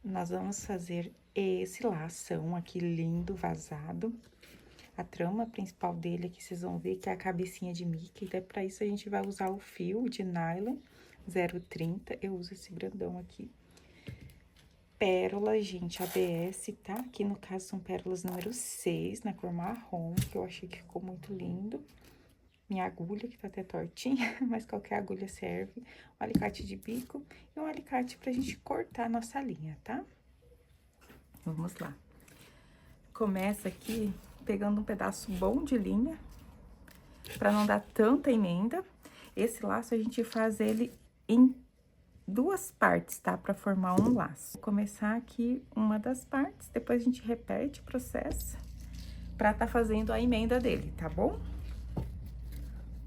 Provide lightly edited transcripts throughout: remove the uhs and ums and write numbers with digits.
nós vamos fazer esse lação aqui lindo, vazado. A trama principal dele aqui, vocês vão ver que é a cabecinha de Mickey. Então, pra isso, a gente vai usar o fio de nylon 0,30. Eu uso esse grandão aqui. Pérolas, gente, ABS, tá? Aqui, no caso, são pérolas número 6, na cor marrom, que eu achei que ficou muito lindo. Minha agulha, que tá até tortinha, mas qualquer agulha serve. Um alicate de bico e um alicate pra gente cortar a nossa linha, tá? Vamos lá. Começa aqui pegando um pedaço bom de linha, pra não dar tanta emenda. Esse laço, a gente faz ele em duas partes, tá? Pra formar um laço. Vou começar aqui uma das partes, depois a gente repete o processo pra tá fazendo a emenda dele, tá bom?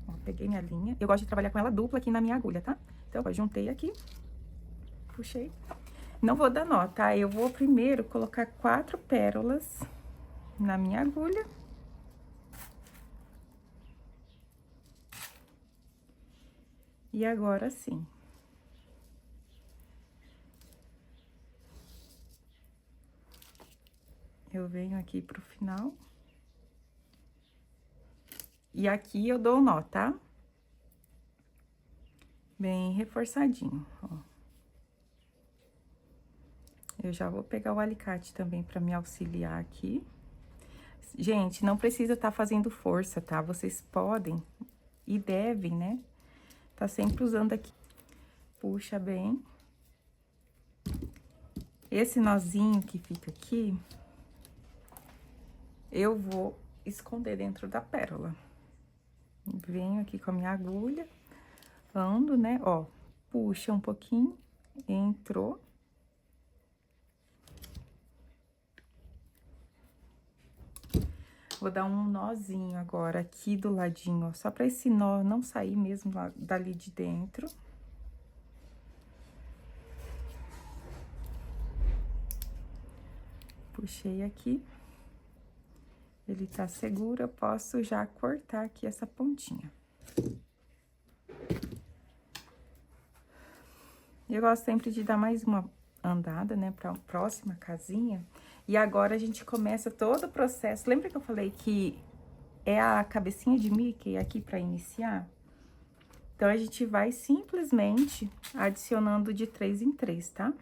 Ó, peguei minha linha. Eu gosto de trabalhar com ela dupla aqui na minha agulha, tá? Então, ó, juntei aqui, puxei. Não vou dar nó, tá? Eu vou primeiro colocar 4 pérolas na minha agulha. E agora sim. Eu venho aqui pro final. E aqui eu dou o nó, tá? Bem reforçadinho, ó. Eu já vou pegar o alicate também pra me auxiliar aqui. Gente, não precisa tá fazendo força, tá? Vocês podem e devem, né? Tá sempre usando aqui. Puxa bem. Esse nozinho que fica aqui, eu vou esconder dentro da pérola. Venho aqui com a minha agulha, ando, né? Ó, puxa um pouquinho, entrou. Vou dar um nozinho agora aqui do ladinho, ó, só pra esse nó não sair mesmo lá, dali de dentro. Puxei aqui. Ele tá seguro, eu posso já cortar aqui essa pontinha. Eu gosto sempre de dar mais uma andada, né, pra próxima casinha. E agora, a gente começa todo o processo. Lembra que eu falei que é a cabecinha de Mickey aqui pra iniciar? Então, a gente vai simplesmente adicionando de 3 em 3, tá?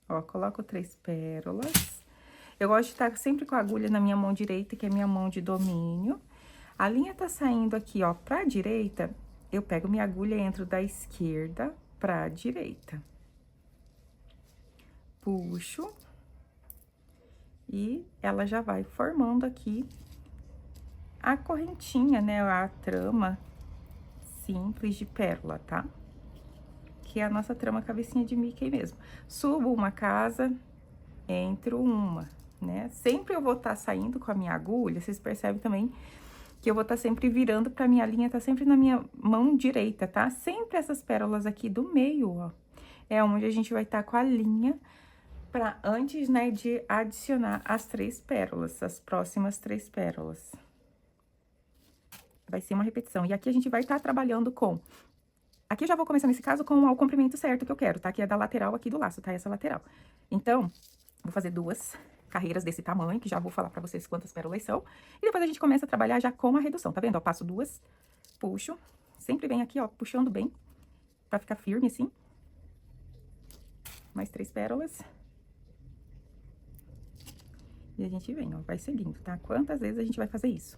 Ó, coloco 3 pérolas. Eu gosto de estar sempre com a agulha na minha mão direita, que é minha mão de domínio. A linha tá saindo aqui, ó, pra direita, eu pego minha agulha e entro da esquerda pra direita. Puxo. E ela já vai formando aqui a correntinha, né, a trama simples de pérola, tá? Que é a nossa trama cabecinha de Mickey mesmo. Subo uma casa, entro uma, né? Sempre eu vou estar saindo com a minha agulha, vocês percebem também que eu vou estar sempre virando pra minha linha, tá sempre na minha mão direita, tá? Sempre essas pérolas aqui do meio, ó, é onde a gente vai estar com a linha pra antes, né, de adicionar as 3 pérolas, as próximas 3 pérolas. Vai ser uma repetição. E aqui a gente vai estar trabalhando com... Aqui eu já vou começar, nesse caso, com o comprimento certo que eu quero, tá? Que é da lateral aqui do laço, tá? Essa lateral. Então, vou fazer 2 carreiras desse tamanho, que já vou falar pra vocês quantas pérolas são. E depois a gente começa a trabalhar já com a redução, tá vendo? Ó, passo 2, puxo, sempre vem aqui, ó, puxando bem, pra ficar firme assim. Mais 3 pérolas. E a gente vem, ó, vai seguindo, tá? Quantas vezes a gente vai fazer isso?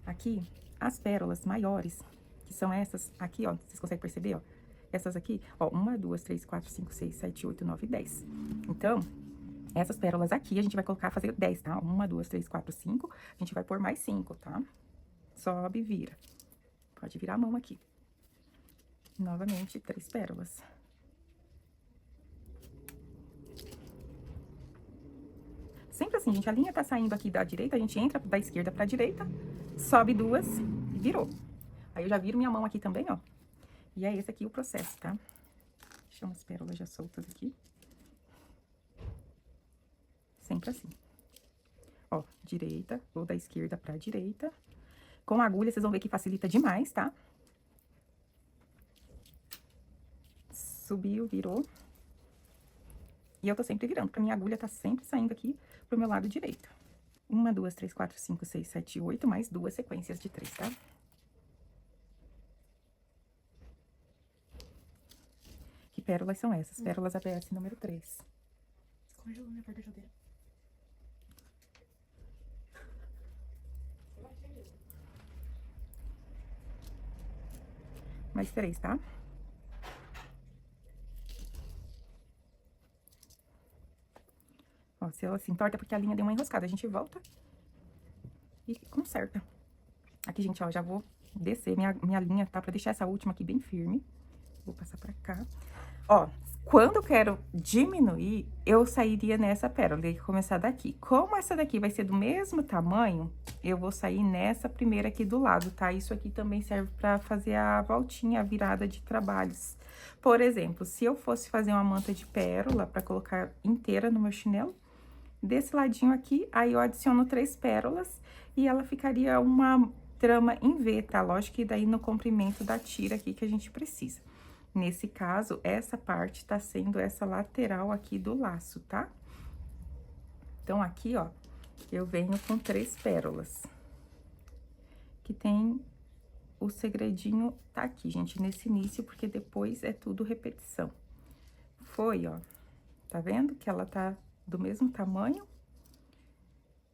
Aqui, as pérolas maiores, que são essas aqui, ó, vocês conseguem perceber, ó? Essas aqui, ó, 1, 2, 3, 4, 5, 6, 7, 8, 9, 10. Então, essas pérolas aqui, a gente vai colocar, fazer 10, tá? 1, 2, 3, 4, 5, a gente vai pôr mais 5, tá? Sobe e vira. Pode virar a mão aqui. Novamente, 3 pérolas. Sempre assim, gente, a linha tá saindo aqui da direita, a gente entra da esquerda pra direita, sobe 2 e virou. Aí, eu já viro minha mão aqui também, ó. E é esse aqui o processo, tá? Deixa umas pérolas já soltas aqui. Sempre assim. Ó, direita, ou da esquerda pra direita. Com a agulha, vocês vão ver que facilita demais, tá? Subiu, virou. E eu tô sempre virando, pra minha agulha tá sempre saindo aqui pro meu lado direito. 1, 2, 3, 4, 5, 6, 7, 8, mais 2 sequências de 3, tá? Que pérolas são essas? Pérolas ABS número 3. Descongelou minha porta geladeira. Mais 3, tá? Ó, se ela se entorta é porque a linha deu uma enroscada. A gente volta e conserta. Aqui, gente, ó, já vou descer minha linha, tá? Pra deixar essa última aqui bem firme. Vou passar pra cá. Ó, quando eu quero diminuir, eu sairia nessa pérola, e começar daqui. Como essa daqui vai ser do mesmo tamanho, eu vou sair nessa primeira aqui do lado, tá? Isso aqui também serve pra fazer a voltinha, a virada de trabalhos. Por exemplo, se eu fosse fazer uma manta de pérola pra colocar inteira no meu chinelo, desse ladinho aqui, aí eu adiciono 3 pérolas e ela ficaria uma trama em V, tá? Lógico que daí no comprimento da tira aqui que a gente precisa. Nesse caso, essa parte tá sendo essa lateral aqui do laço, tá? Então, aqui, ó, eu venho com 3 pérolas. Que tem o segredinho tá aqui, gente, nesse início, porque depois é tudo repetição. Foi, ó, tá vendo que ela tá do mesmo tamanho?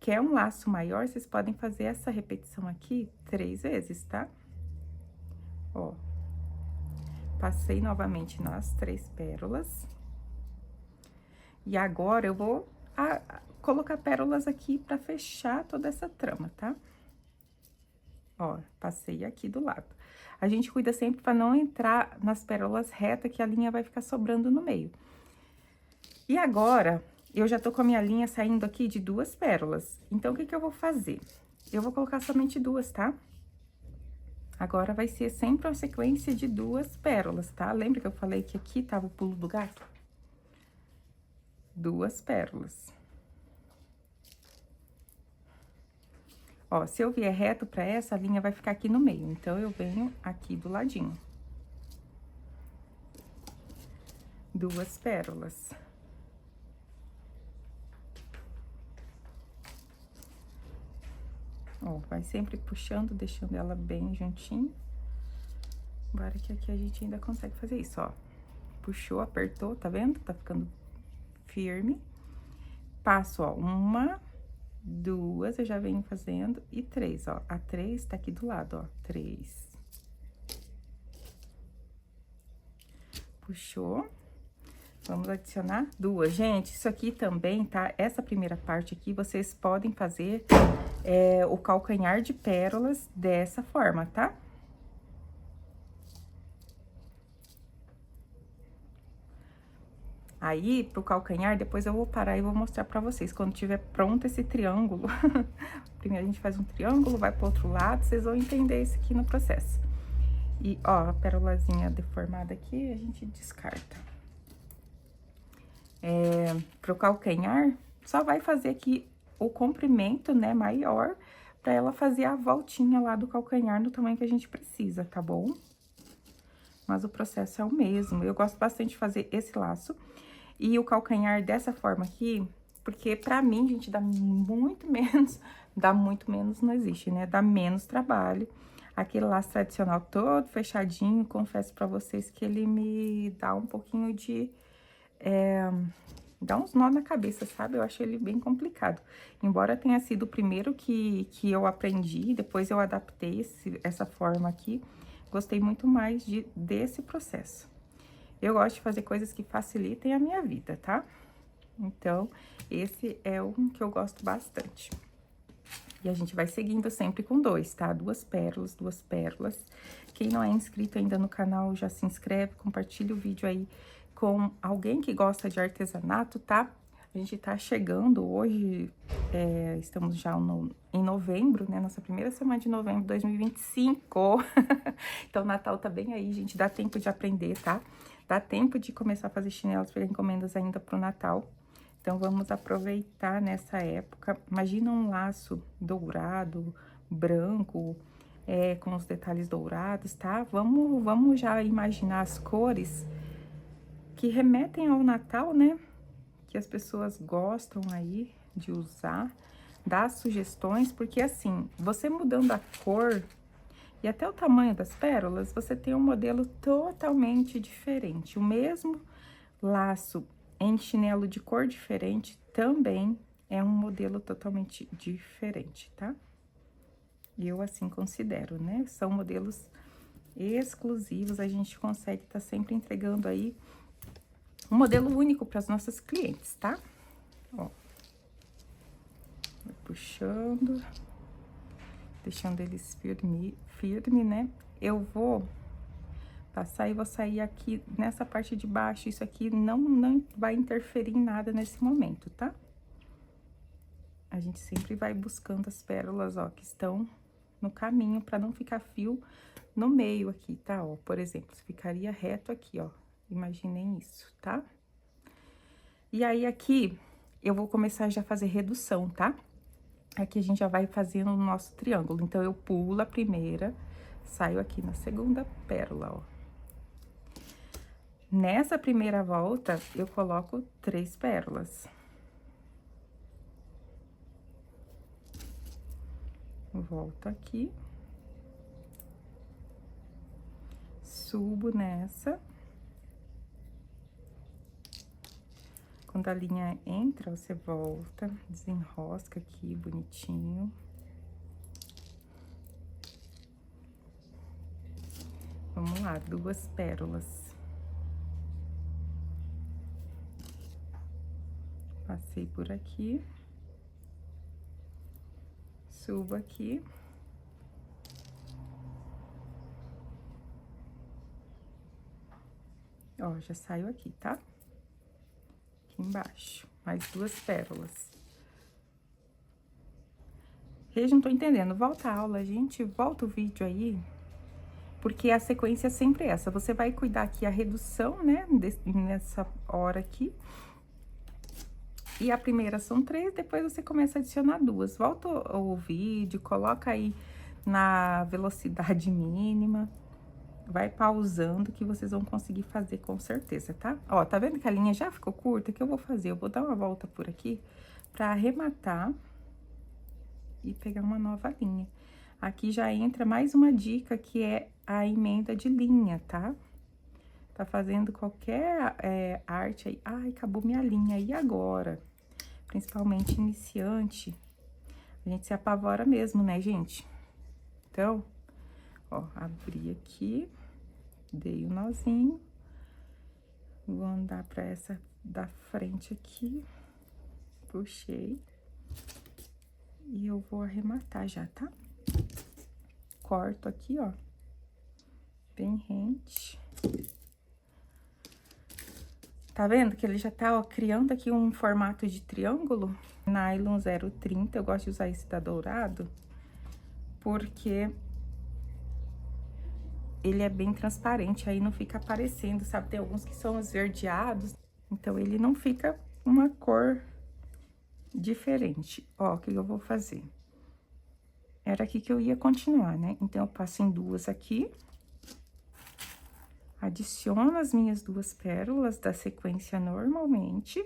Quer um laço maior, vocês podem fazer essa repetição aqui 3 vezes, tá? Ó. Passei novamente nas 3 pérolas. E agora, eu vou colocar pérolas aqui pra fechar toda essa trama, tá? Ó, passei aqui do lado. A gente cuida sempre pra não entrar nas pérolas retas, que a linha vai ficar sobrando no meio. E agora, eu já tô com a minha linha saindo aqui de 2 pérolas. Então, o que que eu vou fazer? Eu vou colocar somente 2, tá? Agora, vai ser sempre uma sequência de 2 pérolas, tá? Lembra que eu falei que aqui tava o pulo do gato? 2 pérolas. Ó, se eu vier reto pra essa, a linha vai ficar aqui no meio. Então, eu venho aqui do ladinho. 2 pérolas. Ó, vai sempre puxando, deixando ela bem juntinho. Agora que aqui a gente ainda consegue fazer isso, ó. Puxou, apertou, tá vendo? Tá ficando firme. Passo, ó, 1, 2, eu já venho fazendo, e 3, ó. A 3 tá aqui do lado, ó, 3. Puxou. Vamos adicionar 2. Gente, isso aqui também, tá? Essa primeira parte aqui, vocês podem fazer o calcanhar de pérolas dessa forma, tá? Aí, pro calcanhar, depois eu vou parar e vou mostrar pra vocês. Quando tiver pronto esse triângulo, primeiro a gente faz um triângulo, vai pro outro lado, vocês vão entender isso aqui no processo. E, ó, a pérolazinha deformada aqui, a gente descarta. Pro calcanhar, só vai fazer aqui o comprimento, né, maior, pra ela fazer a voltinha lá do calcanhar no tamanho que a gente precisa, tá bom? Mas o processo é o mesmo. Eu gosto bastante de fazer esse laço. E o calcanhar dessa forma aqui, porque pra mim, gente, dá muito menos não existe, né? Dá menos trabalho. Aquele laço tradicional todo fechadinho, confesso pra vocês que ele me dá um pouquinho de... dá uns nó na cabeça, sabe? Eu acho ele bem complicado. Embora tenha sido o primeiro que eu aprendi, depois eu adaptei essa forma aqui, gostei muito mais desse processo. Eu gosto de fazer coisas que facilitem a minha vida, tá? Então, esse é um que eu gosto bastante. E a gente vai seguindo sempre com 2, tá? 2 pérolas, 2 pérolas. Quem não é inscrito ainda no canal, já se inscreve, compartilha o vídeo aí com alguém que gosta de artesanato, tá? A gente tá chegando hoje, estamos já em novembro, né? Nossa primeira semana de novembro de 2025. Então, o Natal tá bem aí, gente. Dá tempo de aprender, tá? Dá tempo de começar a fazer chinelos para encomendas ainda pro Natal. Então, vamos aproveitar nessa época. Imagina um laço dourado, branco, com os detalhes dourados, tá? Vamos já imaginar as cores que remetem ao Natal, né? que as pessoas gostam aí de usar, dar sugestões, porque assim, você mudando a cor e até o tamanho das pérolas, você tem um modelo totalmente diferente. O mesmo laço em chinelo de cor diferente também é um modelo totalmente diferente, tá? Eu assim considero, né? São modelos exclusivos, a gente consegue estar sempre entregando aí um modelo único para as nossas clientes, tá? Ó. Vai puxando, deixando eles firme, né? Eu vou passar e vou sair aqui nessa parte de baixo, isso aqui não vai interferir em nada nesse momento, tá? A gente sempre vai buscando as pérolas, ó, que estão no caminho, para não ficar fio no meio aqui, tá? Ó, por exemplo, ficaria reto aqui, ó. Imaginem isso, tá? E aí, aqui, eu vou começar já a fazer redução, tá? Aqui a gente já vai fazendo o nosso triângulo. Então, eu pulo a primeira, saio aqui na segunda pérola, ó. Nessa primeira volta, eu coloco 3 pérolas. Volto aqui. Subo nessa. Quando a linha entra, você volta, desenrosca aqui bonitinho. Vamos lá, 2 pérolas. Passei por aqui. Subo aqui. Ó, já saiu aqui, tá? Aqui embaixo, mais 2 pérolas. Reis, não tô entendendo. Volta a aula, gente. Volta o vídeo aí. Porque a sequência é sempre essa. Você vai cuidar aqui a redução, né? Nessa hora aqui. E a primeira são 3, depois você começa a adicionar 2. Volta o vídeo, coloca aí na velocidade mínima. Vai pausando que vocês vão conseguir fazer com certeza, tá? Ó, tá vendo que a linha já ficou curta? O que eu vou fazer? Eu vou dar uma volta por aqui pra arrematar e pegar uma nova linha. Aqui já entra mais uma dica, que é a emenda de linha, tá? Tá fazendo qualquer arte aí. Ai, acabou minha linha, e agora? Principalmente iniciante, a gente se apavora mesmo, né, gente? Então, ó, abri aqui, dei o nozinho, vou andar pra essa da frente aqui, puxei, e eu vou arrematar já, tá? Corto aqui, ó, bem rente. Tá vendo que ele já tá, ó, criando aqui um formato de triângulo? Nylon 030, eu gosto de usar esse da Dourado, porque ele é bem transparente, aí não fica aparecendo, sabe? Tem alguns que são esverdeados, então ele não fica uma cor diferente. Ó, o que eu vou fazer? Era aqui que eu ia continuar, né? Então, eu passo em 2 aqui. Adiciono as minhas 2 pérolas da sequência normalmente.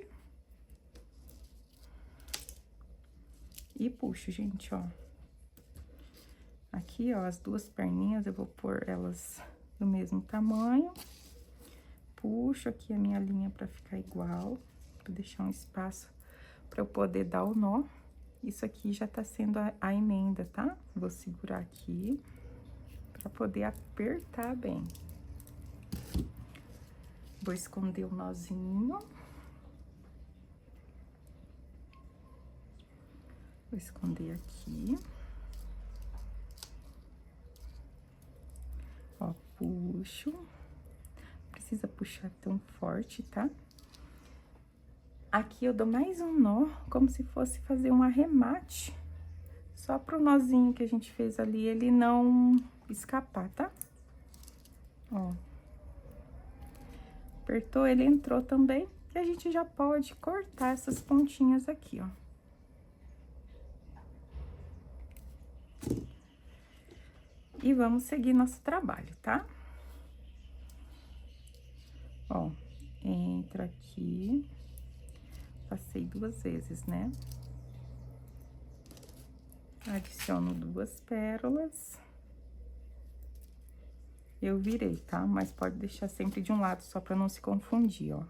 E puxo, gente, ó. Aqui, ó, as 2 perninhas, eu vou pôr elas do mesmo tamanho. Puxo aqui a minha linha pra ficar igual, pra deixar um espaço pra eu poder dar o nó. Isso aqui já tá sendo a emenda, tá? Vou segurar aqui pra poder apertar bem. Vou esconder o nozinho. Vou esconder aqui. Ó, puxo. Não precisa puxar tão forte, tá? Aqui eu dou mais um nó, como se fosse fazer um arremate. Só pro nozinho que a gente fez ali, ele não escapar, tá? Ó. Apertou, ele entrou também. E a gente já pode cortar essas pontinhas aqui, ó. E vamos seguir nosso trabalho, tá? Ó, entra aqui, passei 2 vezes, né? Adiciono 2 pérolas. Eu virei, tá? Mas pode deixar sempre de um lado, só pra não se confundir, ó.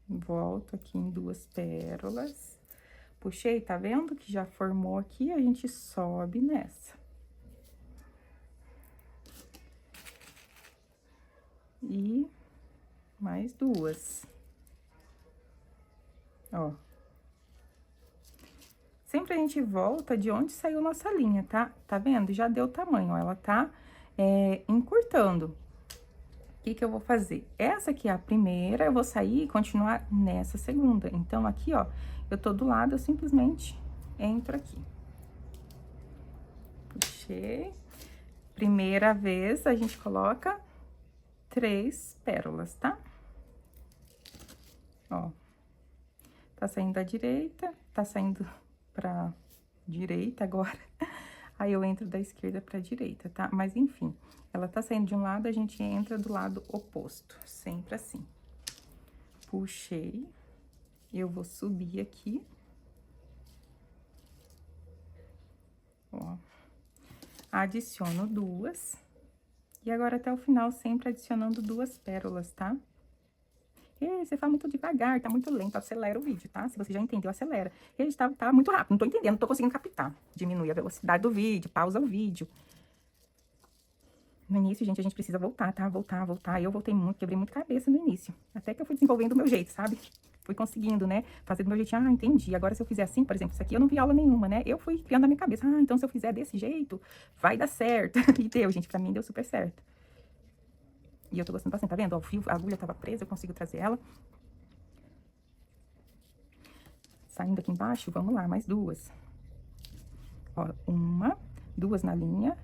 Volto aqui em 2 pérolas. Puxei, tá vendo que já formou aqui? A gente sobe nessa. E mais 2. Ó. Sempre a gente volta de onde saiu nossa linha, tá? Tá vendo? Já deu tamanho, ó, ela tá encurtando. O que que eu vou fazer? Essa aqui é a primeira, eu vou sair e continuar nessa segunda. Então, aqui, ó, eu tô do lado, eu simplesmente entro aqui. Puxei. Primeira vez, a gente coloca 3 pérolas, tá? Ó. Tá saindo da direita, tá saindo pra direita agora. Aí, eu entro da esquerda pra direita, tá? Mas, enfim, ela tá saindo de um lado, a gente entra do lado oposto. Sempre assim. Puxei. Eu vou subir aqui. Ó. Adiciono 2. E agora, até o final, sempre adicionando 2 pérolas, tá? E você fala muito devagar, tá muito lento, acelera o vídeo, tá? Se você já entendeu, acelera. Ele tá muito rápido, não tô entendendo, não tô conseguindo captar. Diminui a velocidade do vídeo, pausa o vídeo. No início, gente, a gente precisa voltar, tá? Voltar. Eu voltei muito, quebrei muito cabeça no início. Até que eu fui desenvolvendo o meu jeito, sabe? Fui conseguindo, né? Fazer do meu jeitinho. Ah, entendi. Agora, se eu fizer assim, por exemplo, isso aqui eu não vi aula nenhuma, né? Eu fui criando na minha cabeça. Ah, então se eu fizer desse jeito, vai dar certo. E deu, gente. Pra mim, deu super certo. E eu tô gostando bastante, tá vendo? Ó, o fio, a agulha tava presa, eu consigo trazer ela. Saindo aqui embaixo, vamos lá, mais 2. Ó, 1, 2 na linha,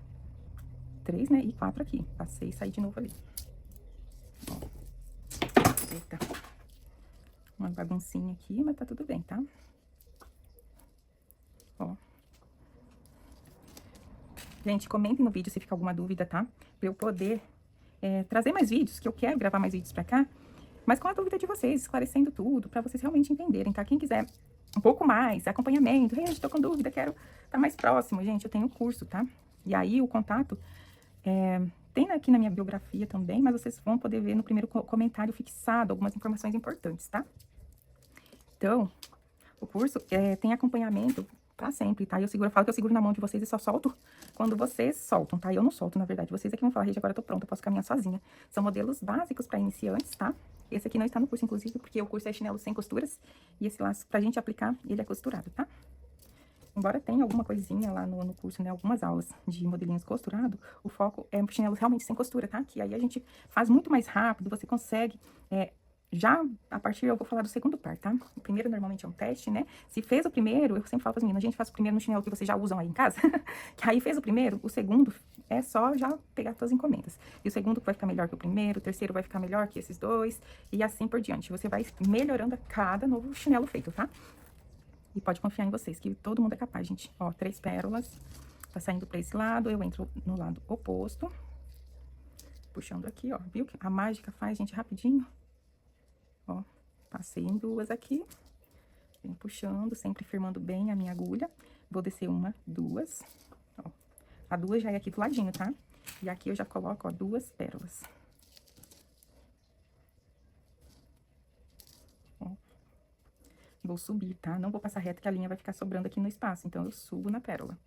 3, né? E 4 aqui. Passei e saí de novo ali. Ó. Eita. Uma baguncinha aqui, mas tá tudo bem, tá? Ó. Gente, comentem no vídeo se fica alguma dúvida, tá? Pra eu poder trazer mais vídeos, que eu quero gravar mais vídeos pra cá. Mas com a dúvida de vocês, esclarecendo tudo, pra vocês realmente entenderem, tá? Quem quiser um pouco mais, acompanhamento, gente, tô com dúvida, quero estar mais próximo, gente, eu tenho curso, tá? E aí, o contato tem aqui na minha biografia também, mas vocês vão poder ver no primeiro comentário fixado algumas informações importantes, tá? Então, o curso tem acompanhamento pra sempre, tá? Eu falo que eu seguro na mão de vocês e só solto quando vocês soltam, tá? Eu não solto, na verdade. Vocês aqui vão falar, Regi, agora eu tô pronta, eu posso caminhar sozinha. São modelos básicos pra iniciantes, tá? Esse aqui não está no curso, inclusive, porque o curso é chinelo sem costuras. E esse laço, pra gente aplicar, ele é costurado, tá? Embora tenha alguma coisinha lá no curso, né? Algumas aulas de modelinhos costurados, o foco é chinelos realmente sem costura, tá? Que aí a gente faz muito mais rápido, você consegue... já, a partir, eu vou falar do segundo par, tá? O primeiro, normalmente, é um teste, né? Se fez o primeiro, eu sempre falo para as meninas, a gente faz o primeiro no chinelo que vocês já usam aí em casa. Que aí fez o primeiro, o segundo é só já pegar suas encomendas. E o segundo vai ficar melhor que o primeiro, o terceiro vai ficar melhor que esses dois, e assim por diante. Você vai melhorando a cada novo chinelo feito, tá? E pode confiar em vocês, que todo mundo é capaz, gente. Ó, 3 pérolas, tá saindo pra esse lado, eu entro no lado oposto. Puxando aqui, ó, viu? A mágica faz, gente, rapidinho. Ó, passei em 2 aqui, vem puxando, sempre firmando bem a minha agulha. Vou descer 1, 2, ó. A 2 já é aqui do ladinho, tá? E aqui eu já coloco, ó, 2 pérolas. Ó. Vou subir, tá? Não vou passar reto, que a linha vai ficar sobrando aqui no espaço, então eu subo na pérola.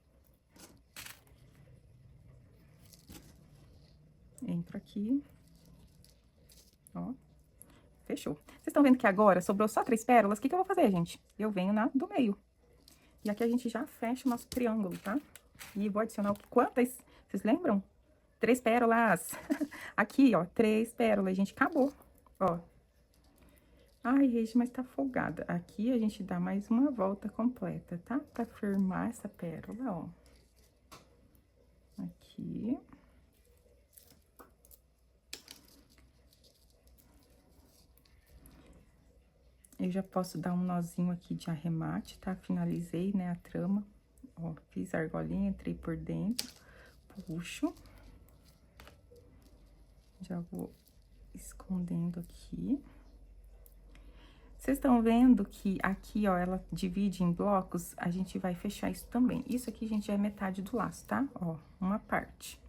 Entro aqui, ó. Fechou. Vocês estão vendo que agora sobrou só 3 pérolas? O que que eu vou fazer, gente? Eu venho na do meio. E aqui a gente já fecha o nosso triângulo, tá? E vou adicionar quantas? Vocês lembram? 3 pérolas. Aqui, ó, 3 pérolas, gente. Acabou, ó. Ai, Regi, mas tá folgada. Aqui a gente dá mais uma volta completa, tá? Pra firmar essa pérola, ó. Aqui. Eu já posso dar um nozinho aqui de arremate, tá? Finalizei, né, a trama. Ó, fiz a argolinha, entrei por dentro, puxo. Já vou escondendo aqui. Vocês estão vendo que aqui, ó, ela divide em blocos? A gente vai fechar isso também. Isso aqui, gente, já é metade do laço, tá? Ó, uma parte.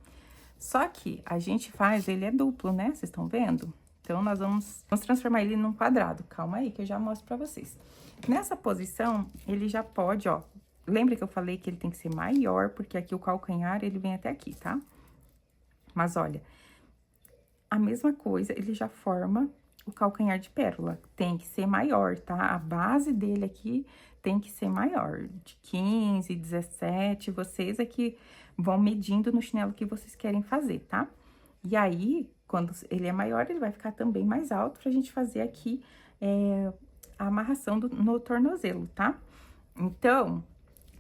Só que a gente faz, ele é duplo, né? Vocês estão vendo? Então, nós vamos transformar ele num quadrado. Calma aí, que eu já mostro pra vocês. Nessa posição, ele já pode, ó... Lembra que eu falei que ele tem que ser maior, porque aqui o calcanhar, ele vem até aqui, tá? Mas, olha, a mesma coisa, ele já forma o calcanhar de pérola. Tem que ser maior, tá? A base dele aqui tem que ser maior. De 15, 17, vocês aqui vão medindo no chinelo que vocês querem fazer, tá? E aí, quando ele é maior, ele vai ficar também mais alto pra gente fazer aqui a amarração no tornozelo, tá? Então,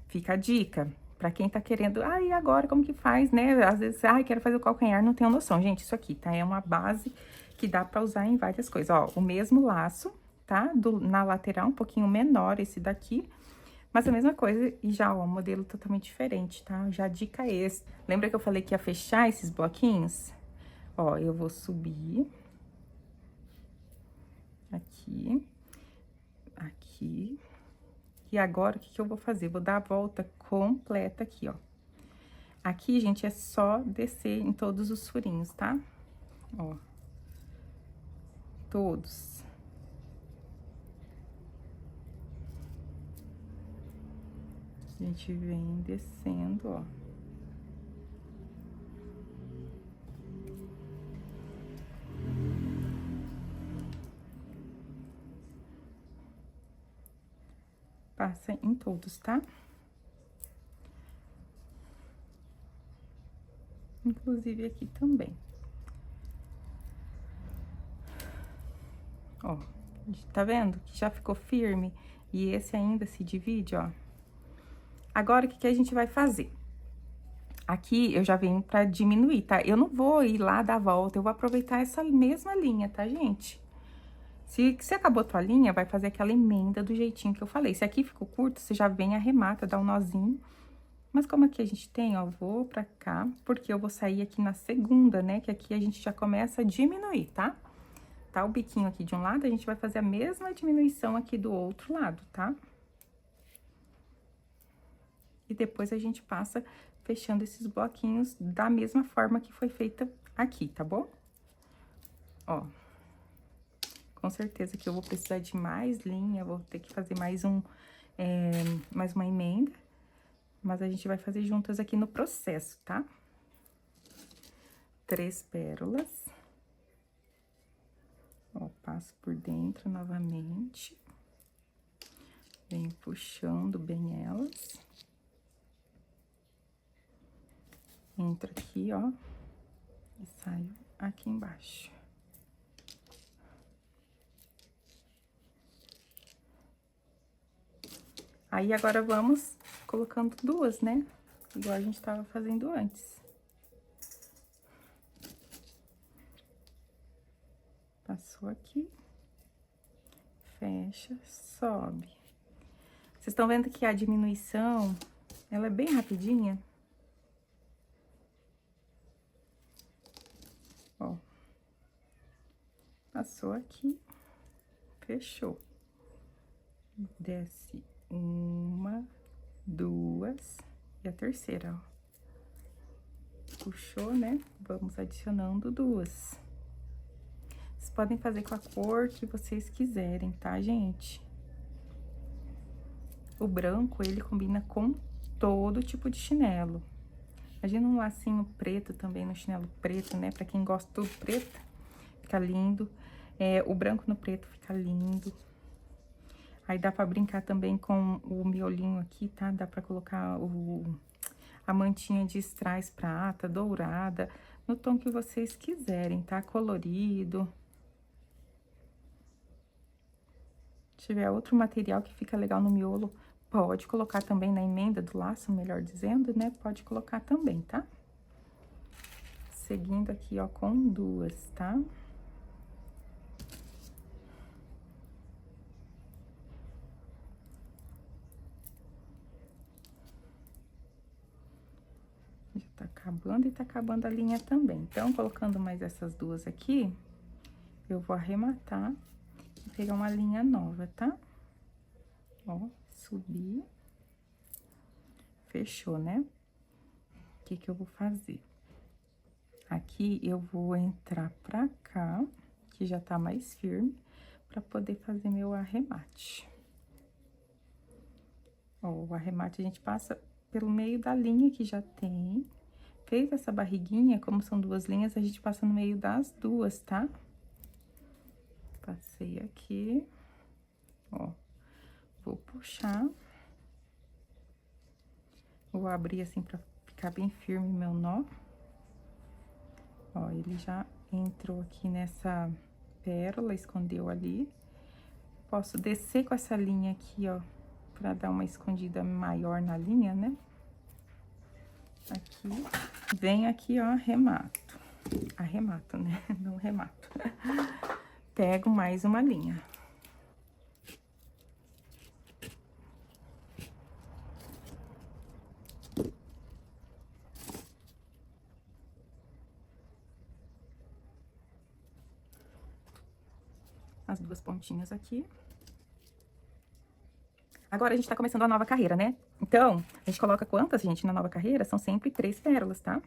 fica a dica. Pra quem tá querendo, e agora como que faz, né? Às vezes, quero fazer o calcanhar, não tenho noção. Gente, isso aqui, tá? É uma base que dá pra usar em várias coisas. Ó, o mesmo laço, tá? Na lateral, um pouquinho menor esse daqui. Mas a mesma coisa, e já, ó, modelo totalmente diferente, tá? Já dica extra. Lembra que eu falei que ia fechar esses bloquinhos? Ó, eu vou subir. Aqui. Aqui. E agora, o que que eu vou fazer? Vou dar a volta completa aqui, ó. Aqui, gente, é só descer em todos os furinhos, tá? Ó. Todos. A gente vem descendo, ó. Passa em todos, tá? Inclusive aqui também. Ó, tá vendo? Que já ficou firme. E esse ainda se divide, ó. Agora, o que que a gente vai fazer? Aqui, eu já venho pra diminuir, tá? Eu não vou ir lá dar a volta, eu vou aproveitar essa mesma linha, tá, gente? Se você acabou a tua linha, vai fazer aquela emenda do jeitinho que eu falei. Se aqui ficou curto, você já vem, arremata, dá um nozinho. Mas como aqui a gente tem, ó, vou pra cá, porque eu vou sair aqui na segunda, né? Que aqui a gente já começa a diminuir, tá? Tá o biquinho aqui de um lado, a gente vai fazer a mesma diminuição aqui do outro lado, tá? E depois a gente passa fechando esses bloquinhos da mesma forma que foi feita aqui, tá bom? Ó. Com certeza que eu vou precisar de mais linha, vou ter que fazer mais mais uma emenda. Mas a gente vai fazer juntas aqui no processo, tá? 3 pérolas. Ó, passo por dentro novamente. Venho puxando bem elas. Entro aqui, ó. E saio aqui embaixo. Aí, agora, vamos colocando duas, né? Igual a gente tava fazendo antes. Passou aqui. Fecha, sobe. Vocês estão vendo que a diminuição, ela é bem rapidinha? Ó. Passou aqui. Fechou. Desce 1, 2 e a terceira, ó. Puxou, né? Vamos adicionando 2. Vocês podem fazer com a cor que vocês quiserem, tá, gente? O branco, ele combina com todo tipo de chinelo. Imagina um lacinho preto também no chinelo preto, né? Pra quem gosta tudo preto, fica lindo. O branco no preto fica lindo. Aí, dá pra brincar também com o miolinho aqui, tá? Dá pra colocar a mantinha de strass prata, dourada, no tom que vocês quiserem, tá? Colorido. Se tiver outro material que fica legal no miolo, pode colocar também na emenda do laço, melhor dizendo, né? Pode colocar também, tá? Seguindo aqui, ó, com 2, tá? Já tá acabando e tá acabando a linha também. Então, colocando mais essas duas aqui, eu vou arrematar Vou pegar uma linha nova, tá? Ó, subir. Fechou, né? O que que eu vou fazer? Aqui, eu vou entrar pra cá, que já tá mais firme, pra poder fazer meu arremate. Ó, o arremate a gente passa pelo meio da linha que já tem. Fez essa barriguinha, como são duas linhas, a gente passa no meio das duas, tá? Passei aqui, ó. Vou puxar. Vou abrir assim pra ficar bem firme meu nó. Ó, ele já entrou aqui nessa pérola, escondeu ali. Posso descer com essa linha aqui, ó, pra dar uma escondida maior na linha, né? Aqui. Venho aqui, ó, arremato. Arremato, né? Não remato. Pego mais uma linha. As duas pontinhas aqui. Agora, a gente tá começando a nova carreira, né? Então, a gente coloca quantas, gente, na nova carreira? São sempre 3 pérolas, tá?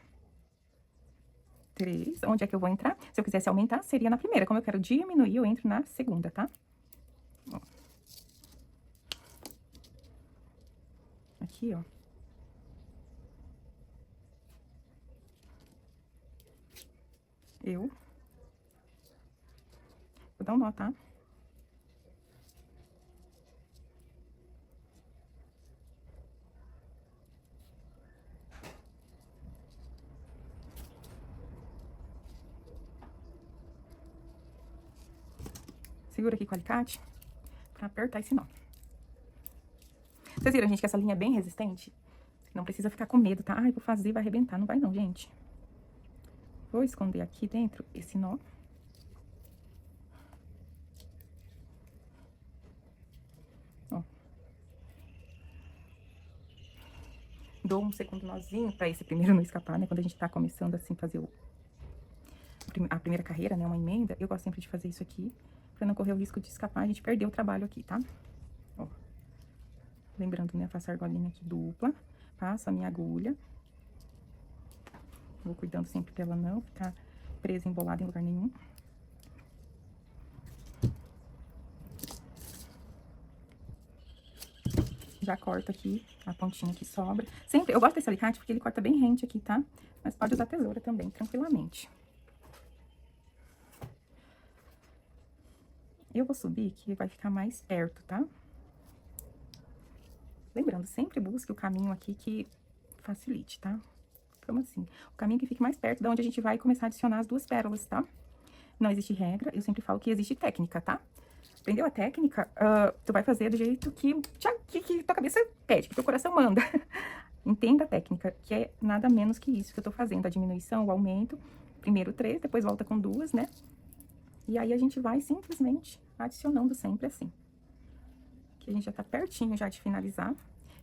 3. Onde é que eu vou entrar? Se eu quisesse aumentar, seria na primeira. Como eu quero diminuir, eu entro na segunda, tá? Ó. Aqui, ó. Eu vou dar um nó, tá? Segura aqui com o alicate pra apertar esse nó. Vocês viram, gente, que essa linha é bem resistente? Não precisa ficar com medo, tá? Ai, vou fazer, vai arrebentar. Não vai não, gente. Vou esconder aqui dentro esse nó. Ó. Dou um segundo nozinho pra esse primeiro não escapar, né? Quando a gente tá começando, assim, fazer a primeira carreira, né? Uma emenda. Eu gosto sempre de fazer isso aqui, pra não correr o risco de escapar. A gente perder o trabalho aqui, tá? Ó. Lembrando, né? Faço a argolinha aqui dupla. Passo a minha agulha. Vou cuidando sempre pra ela não ficar presa, embolada em lugar nenhum. Já corto aqui a pontinha que sobra. Sempre, eu gosto desse alicate porque ele corta bem rente aqui, tá? Mas pode usar tesoura também, tranquilamente. Eu vou subir que vai ficar mais perto, tá? Lembrando, sempre busque o caminho aqui que facilite, tá? Como assim? O caminho que fique mais perto da onde a gente vai começar a adicionar as duas pérolas, tá? Não existe regra, eu sempre falo que existe técnica, tá? Aprendeu a técnica, tu vai fazer do jeito que tua cabeça pede, que teu coração manda. Entenda a técnica, que é nada menos que isso que eu tô fazendo. A diminuição, o aumento, primeiro 3, depois volta com 2, né? E aí, a gente vai simplesmente adicionando sempre assim. Que a gente já tá pertinho já de finalizar.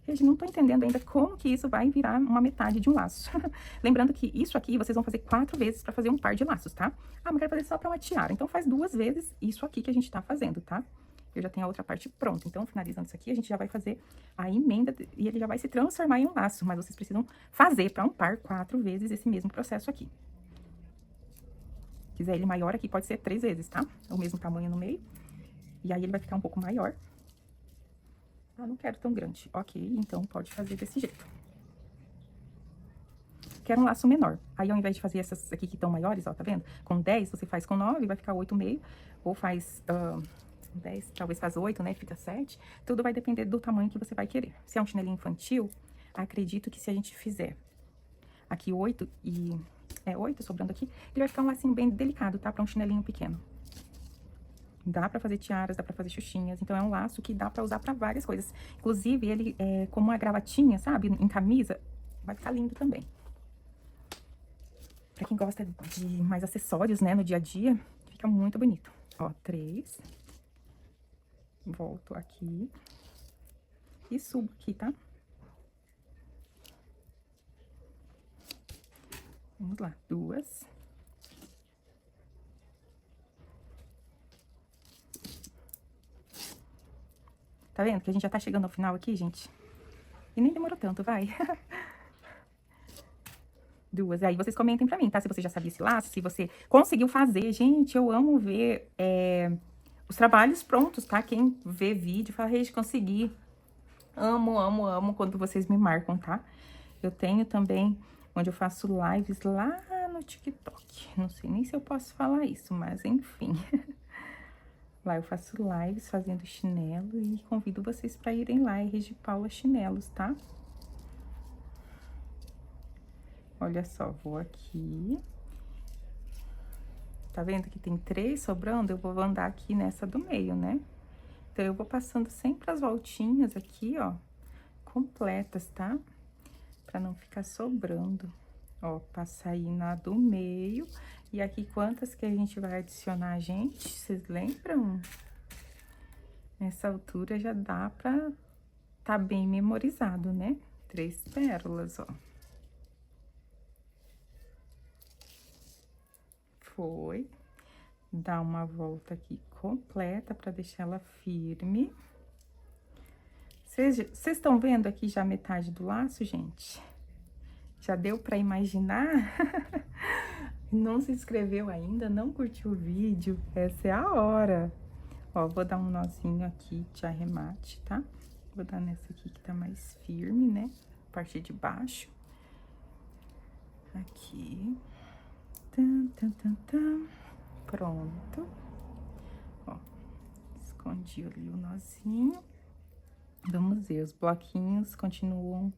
Gente, não tô entendendo ainda como que isso vai virar uma metade de um laço. Lembrando que isso aqui, vocês vão fazer 4 vezes pra fazer um par de laços, tá? Ah, mas quero fazer só pra uma tiara. Então, faz 2 vezes isso aqui que a gente tá fazendo, tá? Eu já tenho a outra parte pronta. Então, finalizando isso aqui, a gente já vai fazer a emenda e ele já vai se transformar em um laço. Mas vocês precisam fazer pra um par 4 vezes esse mesmo processo aqui. Se quiser ele maior aqui, pode ser 3 vezes, tá? O mesmo tamanho no meio. E aí, ele vai ficar um pouco maior. Ah, não quero tão grande. Ok, então pode fazer desse jeito. Quero um laço menor. Aí, ao invés de fazer essas aqui que estão maiores, ó, tá vendo? Com 10, você faz com 9, vai ficar 8,5. Ou faz 10, talvez faz 8, né? Fica 7. Tudo vai depender do tamanho que você vai querer. Se é um chinelinho infantil, acredito que se a gente fizer aqui 8 e... 8 sobrando aqui, ele vai ficar um lacinho bem delicado, tá? Pra um chinelinho pequeno. Dá pra fazer tiaras, dá pra fazer xuxinhas. Então, é um laço que dá pra usar pra várias coisas. Inclusive, ele é como uma gravatinha, sabe? Em camisa, vai ficar lindo também. Pra quem gosta de mais acessórios, né, no dia a dia, fica muito bonito. Ó, 3. Volto aqui. E subo aqui, tá? Vamos lá, 2. Tá vendo que a gente já tá chegando ao final aqui, gente? E nem demorou tanto, vai. Duas. Aí vocês comentem pra mim, tá? Se você já sabia esse laço, se você conseguiu fazer. Gente, eu amo ver os trabalhos prontos, tá? Quem vê vídeo fala, Regi, consegui. Amo, amo, amo quando vocês me marcam, tá? Eu tenho também onde eu faço lives lá no TikTok. Não sei nem se eu posso falar isso, mas enfim. Lá eu faço lives fazendo chinelo e convido vocês pra irem lá, é Regi Paula Chinelos, tá? Olha só, vou aqui. Tá vendo que tem 3 sobrando? Eu vou andar aqui nessa do meio, né? Então, eu vou passando sempre as voltinhas aqui, ó, completas, tá? Pra não ficar sobrando. Ó, passar aí na do meio. E aqui, quantas que a gente vai adicionar, gente? Vocês lembram? Nessa altura já dá pra tá bem memorizado, né? 3 pérolas, ó. Foi. Dá uma volta aqui completa pra deixar ela firme. Vocês estão vendo aqui já metade do laço, gente? Já deu pra imaginar? Não se inscreveu ainda, não curtiu o vídeo? Essa é a hora. Ó, vou dar um nozinho aqui de arremate, tá? Vou dar nessa aqui que tá mais firme, né? A parte de baixo. Aqui. Tan, tan, tan, tan. Pronto. Ó, escondi ali o nozinho. Vamos ver, os bloquinhos continuam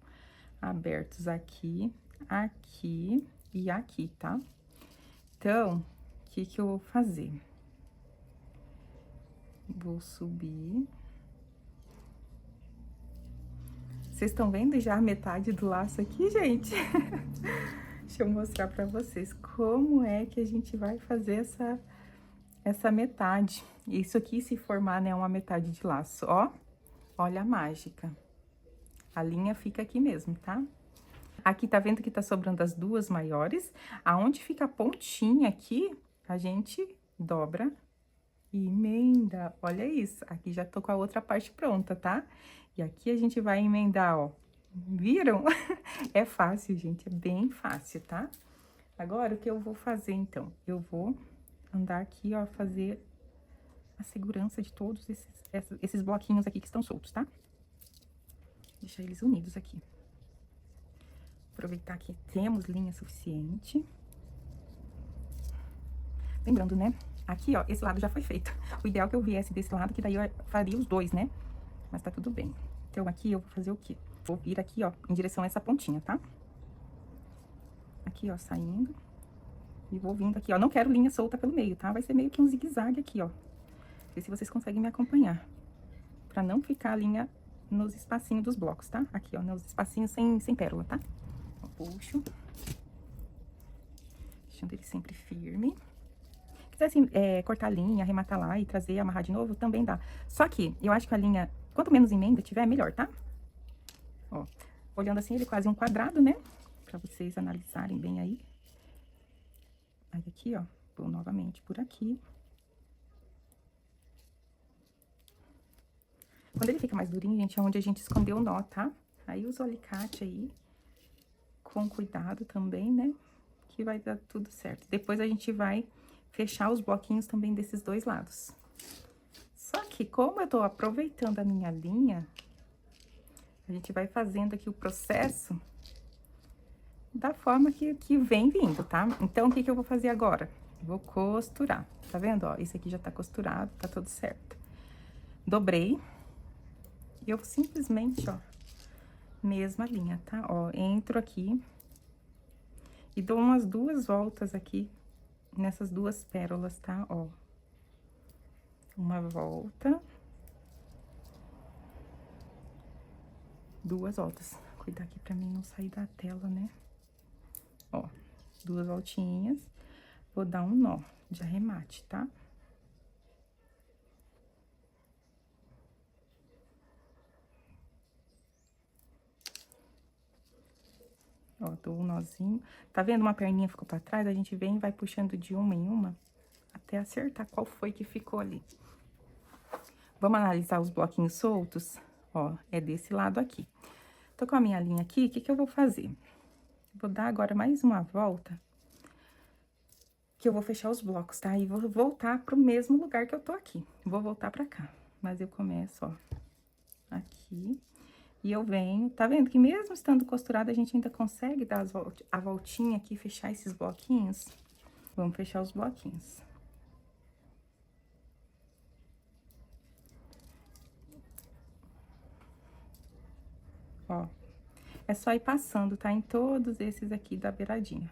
abertos aqui, aqui e aqui, tá? Então, o que que eu vou fazer? Vou subir. Vocês estão vendo já a metade do laço aqui, gente? Deixa eu mostrar pra vocês como é que a gente vai fazer essa metade. Isso aqui, se formar, né, uma metade de laço, ó. Olha a mágica. A linha fica aqui mesmo, tá? Aqui, tá vendo que tá sobrando as 2 maiores? Aonde fica a pontinha aqui, a gente dobra e emenda. Olha isso. Aqui já tô com a outra parte pronta, tá? E aqui a gente vai emendar, ó. Viram? É fácil, gente. É bem fácil, tá? Agora, o que eu vou fazer, então? Eu vou andar aqui, ó, fazer a segurança de todos esses bloquinhos aqui que estão soltos, tá? Deixar eles unidos aqui. Aproveitar que temos linha suficiente. Lembrando, né? Aqui, ó, esse lado já foi feito. O ideal é que eu viesse desse lado, que daí eu faria os 2, né? Mas tá tudo bem. Então, aqui eu vou fazer o quê? Vou vir aqui, ó, em direção a essa pontinha, tá? Aqui, ó, saindo. E vou vindo aqui, ó. Não quero linha solta pelo meio, tá? Vai ser meio que um zigue-zague aqui, ó. Ver se vocês conseguem me acompanhar. Pra não ficar a linha nos espacinhos dos blocos, tá? Aqui, ó, nos espacinhos sem pérola, tá? Ó, puxo. Deixando ele sempre firme. Se quiser, assim, cortar a linha, arrematar lá e trazer, amarrar de novo, também dá. Só que eu acho que a linha, quanto menos emenda tiver, melhor, tá? Ó, olhando assim, ele é quase um quadrado, né? Pra vocês analisarem bem aí. Aí aqui, ó, vou novamente por aqui. Quando ele fica mais durinho, gente, é onde a gente escondeu o nó, tá? Aí usa o alicate aí, com cuidado também, né? Que vai dar tudo certo. Depois a gente vai fechar os bloquinhos também desses 2 lados. Só que como eu tô aproveitando a minha linha, a gente vai fazendo aqui o processo da forma que vem vindo, tá? Então, o que que eu vou fazer agora? Vou costurar, tá vendo, ó? Esse aqui já tá costurado, tá tudo certo. Dobrei. E eu simplesmente, ó, mesma linha, tá? Ó, entro aqui e dou umas 2 voltas aqui nessas 2 pérolas, tá? Ó. Uma volta. 2 voltas. Cuidar aqui pra mim não sair da tela, né? Ó, 2 voltinhas. Vou dar um nó de arremate, tá? Ó, dou um nozinho. Tá vendo? Uma perninha ficou pra trás, a gente vem e vai puxando de uma em uma, até acertar qual foi que ficou ali. Vamos analisar os bloquinhos soltos? Ó, é desse lado aqui. Tô com a minha linha aqui, o que que eu vou fazer? Vou dar agora mais uma volta, que eu vou fechar os blocos, tá? E vou voltar pro mesmo lugar que eu tô aqui. Vou voltar pra cá, mas eu começo, ó, aqui. E eu venho, tá vendo que mesmo estando costurada, a gente ainda consegue dar a voltinha aqui, fechar esses bloquinhos? Vamos fechar os bloquinhos. Ó, é só ir passando, tá? Em todos esses aqui da beiradinha.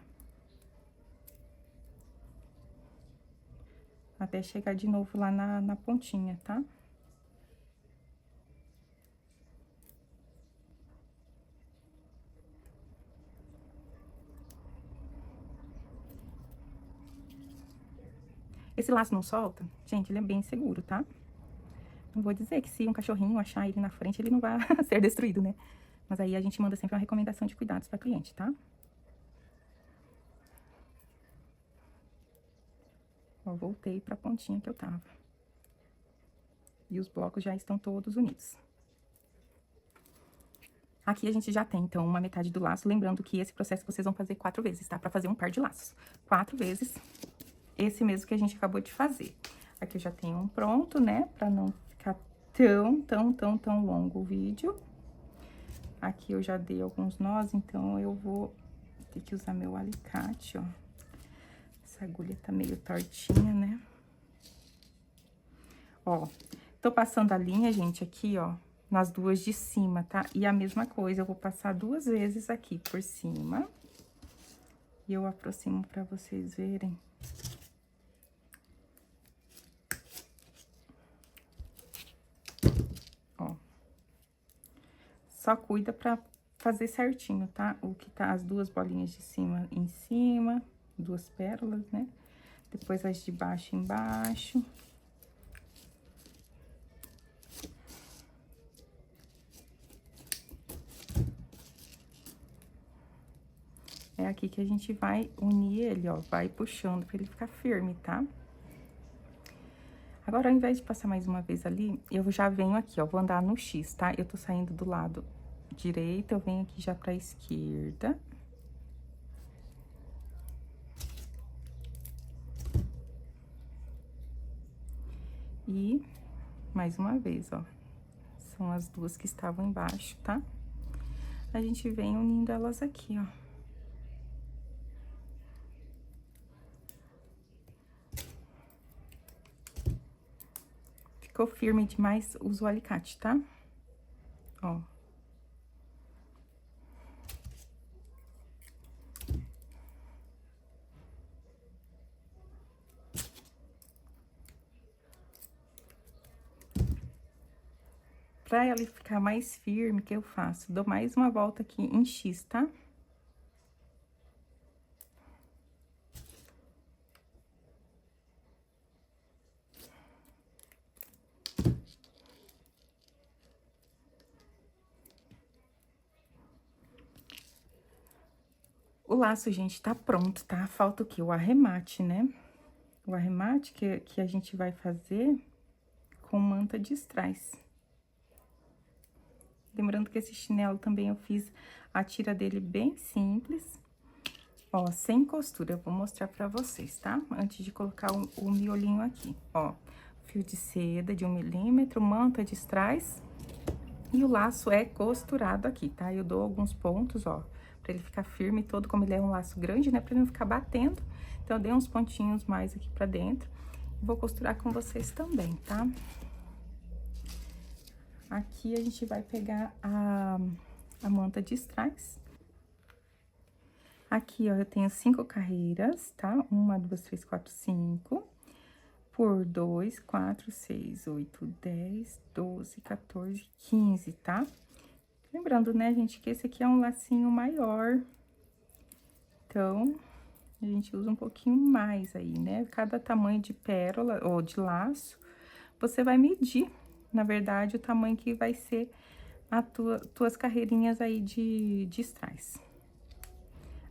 Até chegar de novo lá na pontinha, tá? Esse laço não solta? Gente, ele é bem seguro, tá? Não vou dizer que se um cachorrinho achar ele na frente, ele não vai ser destruído, né? Mas aí a gente manda sempre uma recomendação de cuidados pra cliente, tá? Ó, voltei pra pontinha que eu tava. E os blocos já estão todos unidos. Aqui a gente já tem, então, uma metade do laço. Lembrando que esse processo vocês vão fazer 4 vezes, tá? Pra fazer um par de laços. 4 vezes esse mesmo que a gente acabou de fazer. Aqui eu já tenho um pronto, né? Pra não ficar tão longo o vídeo. Aqui eu já dei alguns nós, então eu vou ter que usar meu alicate, ó. Essa agulha tá meio tortinha, né? Ó, tô passando a linha, gente, aqui, ó, nas duas de cima, tá? E a mesma coisa, eu vou passar 2 vezes aqui por cima. E eu aproximo pra vocês verem. Ó. Só cuida pra fazer certinho, tá? O que tá as 2 bolinhas de cima em cima, 2 pérolas, né? Depois as de baixo embaixo. É aqui que a gente vai unir ele, ó, vai puxando pra ele ficar firme, tá? Agora, ao invés de passar mais uma vez ali, eu já venho aqui, ó, vou andar no X, tá? Eu tô saindo do lado direito, eu venho aqui já pra esquerda. E, mais uma vez, ó, são as 2 que estavam embaixo, tá? A gente vem unindo elas aqui, ó. Ficou firme demais, usa o alicate, tá? Ó. Pra ela ficar mais firme, o que eu faço? Dou mais uma volta aqui em X, tá? O laço, gente, tá pronto, tá? Falta o quê? O arremate, né? O arremate que a gente vai fazer com manta de strass. Lembrando que esse chinelo também eu fiz a tira dele bem simples. Ó, sem costura, eu vou mostrar pra vocês, tá? Antes de colocar o miolinho aqui, ó. Fio de seda de 1 milímetro, manta de strass. E o laço é costurado aqui, tá? Eu dou alguns pontos, ó, pra ele ficar firme todo, como ele é um laço grande, né? Pra ele não ficar batendo. Então, eu dei uns pontinhos mais aqui pra dentro. Vou costurar com vocês também, tá? Aqui, a gente vai pegar a manta de strass. Aqui, ó, eu tenho 5 carreiras, tá? 1, 2, 3, 4, 5. Por 2, 4, 6, 8, 10, 12, 14, 15, tá? Lembrando, né, gente, que esse aqui é um lacinho maior. Então, a gente usa um pouquinho mais aí, né? Cada tamanho de pérola ou de laço, você vai medir, na verdade, o tamanho que vai ser as tuas carreirinhas aí de strass.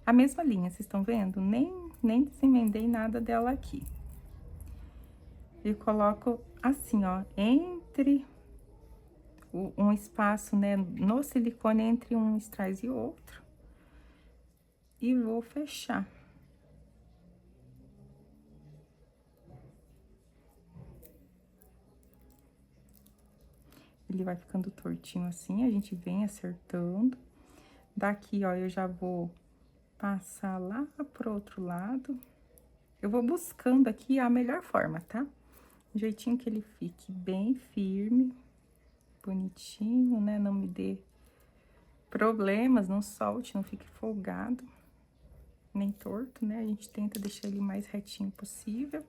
A mesma linha, vocês estão vendo? Nem desemendei nada dela aqui. E coloco assim, ó, entre um espaço, né, no silicone entre um strass e outro. E vou fechar. Ele vai ficando tortinho assim, a gente vem acertando. Daqui, ó, eu já vou passar lá pro outro lado. Eu vou buscando aqui a melhor forma, tá? Um jeitinho que ele fique bem firme, bonitinho, né? Não me dê problemas, não solte, não fique folgado, nem torto, né? A gente tenta deixar ele mais retinho possível.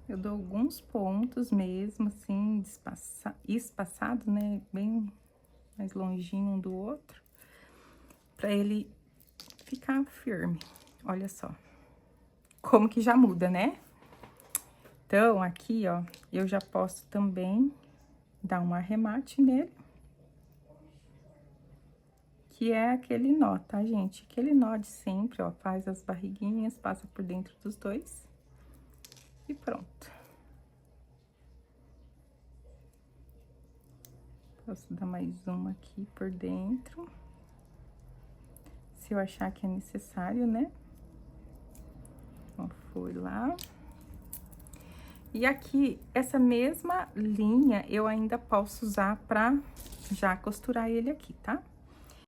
Eu dou alguns pontos mesmo, assim, espaçado, né? Bem mais longinho um do outro, pra ele ficar firme. Olha só como que já muda, né? Então, aqui, ó, eu já posso também dar um arremate nele. Que é aquele nó, tá, gente? Aquele nó de sempre, ó, faz as barriguinhas, passa por dentro dos dois. E pronto. Posso dar mais uma aqui por dentro. Se eu achar que é necessário, né? Ó, foi lá. E aqui, essa mesma linha, eu ainda posso usar pra já costurar ele aqui, tá?